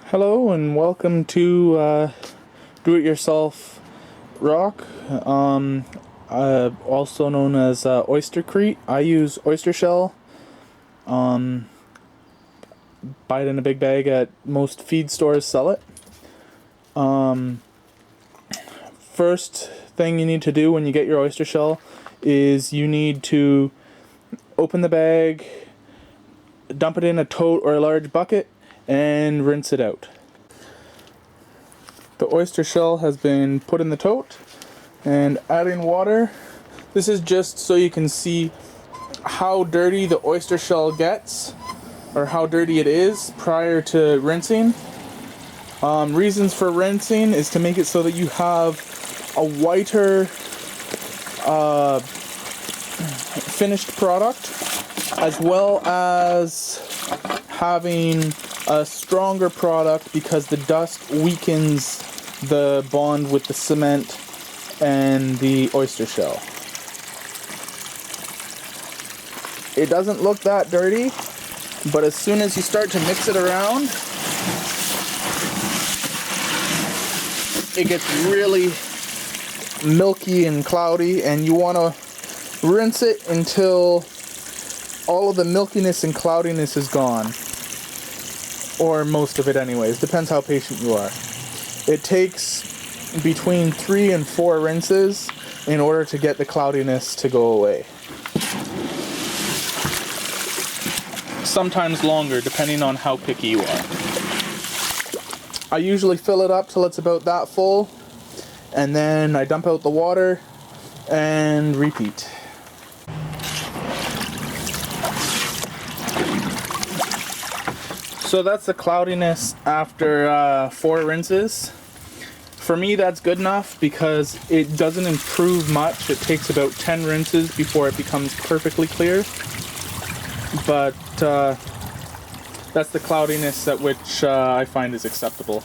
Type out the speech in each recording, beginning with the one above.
Hello and welcome to Do-It-Yourself Rock, also known as Oystercrete. I use oyster shell. Buy it in a big bag at most feed stores sell it. First thing you need to do when you get your oyster shell is you need to open the bag, dump it in a tote or a large bucket, and rinse it out. The oyster shell has been put in the tote, and adding water. This is just so you can see how dirty the oyster shell gets, or how dirty it is prior to rinsing. Reasons for rinsing is to make it so that you have a whiter finished product, as well as having a stronger product because the dust weakens the bond with the cement and the oyster shell. It doesn't look that dirty, but as soon as you start to mix it around, it gets really milky and cloudy, and you want to rinse it until all of the milkiness and cloudiness is gone. Or most of it anyways, depends how patient you are. It takes between 3 and 4 rinses in order to get the cloudiness to go away. Sometimes longer, depending on how picky you are. I usually fill it up till it's about that full, and then I dump out the water and repeat. So that's the cloudiness after 4 rinses. For me, that's good enough because it doesn't improve much. It takes about 10 rinses before it becomes perfectly clear. But that's the cloudiness at which I find is acceptable.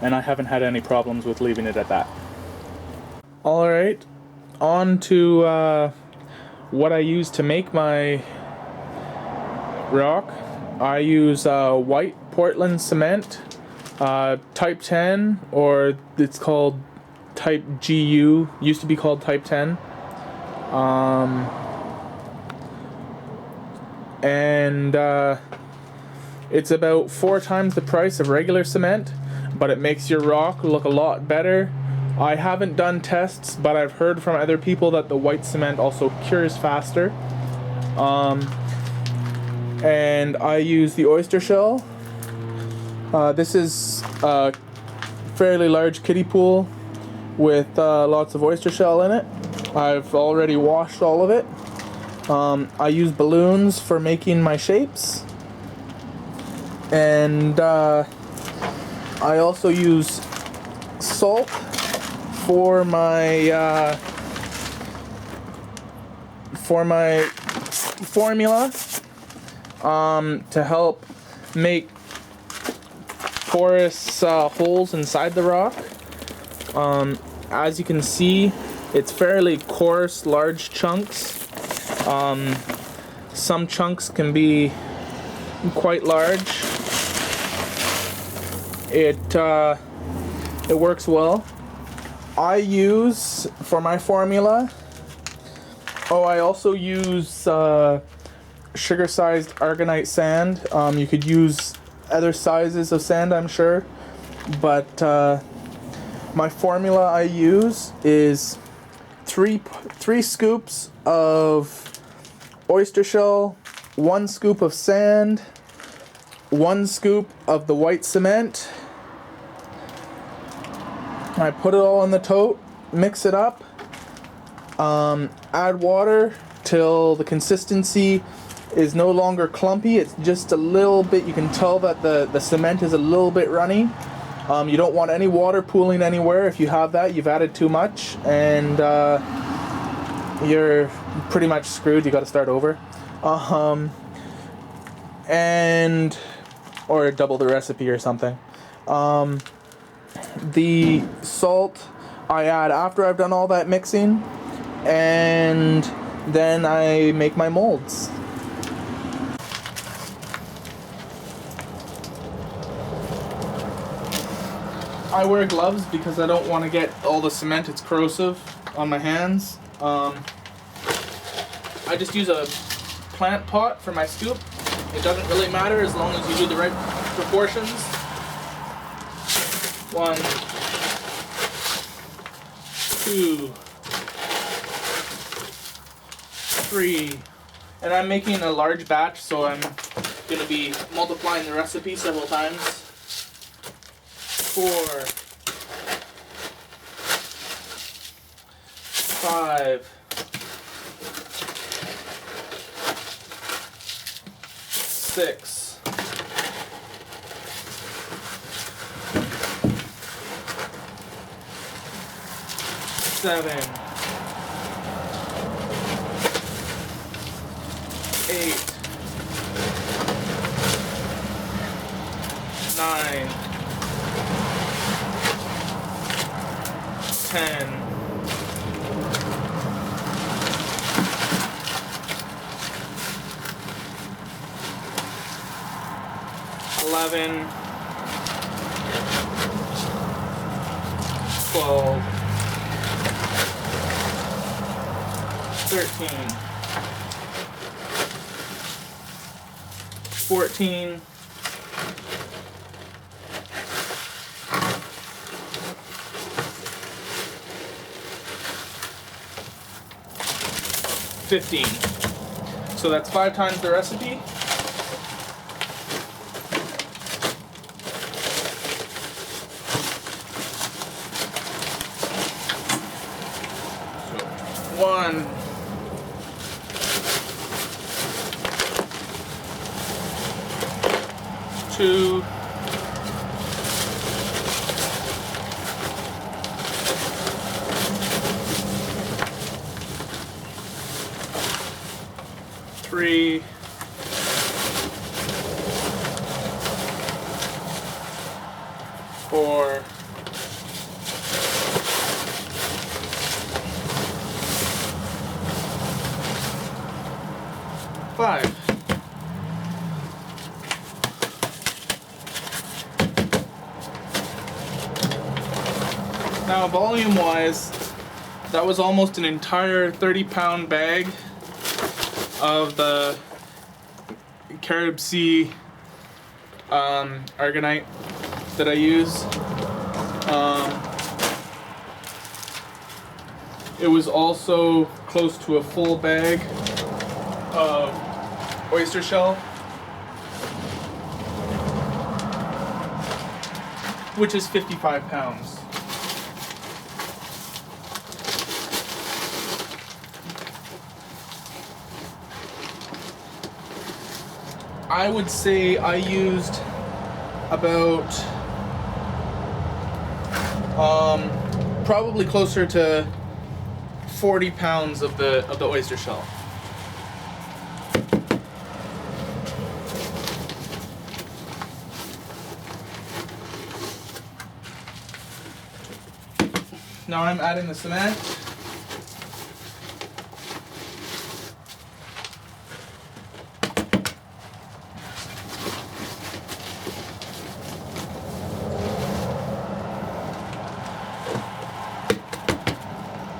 And I haven't had any problems with leaving it at that. Alright, on to what I use to make my rock. I use white Portland cement, type 10, or it's called type GU, used to be called type 10. And it's about 4 times the price of regular cement, but it makes your rock look a lot better. I haven't done tests, but I've heard from other people that the white cement also cures faster. And I use the oyster shell. This is a fairly large kiddie pool with lots of oyster shell in it. I've already washed all of it. I use balloons for making my shapes. And I also use salt for my formula. To help make porous holes inside the rock. As you can see, it's fairly coarse, large chunks. Some chunks can be quite large. It works well. I use, for my formula, I also use sugar-sized aragonite sand. You could use other sizes of sand, I'm sure, but my formula I use is three scoops of oyster shell, 1 scoop of sand, 1 scoop of the white cement. I put it all in the tote, mix it up, add water till the consistency is no longer clumpy. It's just a little bit, you can tell that the cement is a little bit runny. You don't want any water pooling anywhere. If you have that, you've added too much, and you're pretty much screwed. You got to start over. Or double the recipe or something. The salt I add after I've done all that mixing, and then I make my molds. I wear gloves because I don't want to get all the cement. It's corrosive on my hands. I just use a plant pot for my scoop. It doesn't really matter as long as you do the right proportions. 1, 2, 3, and I'm making a large batch, so I'm going to be multiplying the recipe several times. 4, 5, 6, 7, 8, 9, 10, 11, 12, 13, 14, 15. So that's 5 times the recipe. So 1, 2, 3, 4, 5. Now, volume-wise, that was almost an entire 30-pound bag of the Carib Sea Aragonite that I use. It was also close to a full bag of oyster shell, which is 55 pounds. I would say I used about probably closer to 40 pounds of the oyster shell. Now I'm adding the cement.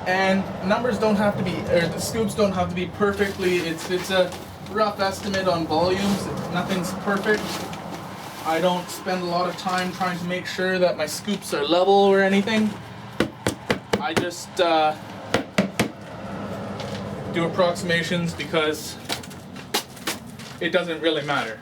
And numbers don't have to be, or the scoops don't have to be perfectly, it's a rough estimate on volumes. Nothing's perfect. I don't spend a lot of time trying to make sure that my scoops are level or anything. I just do approximations because it doesn't really matter.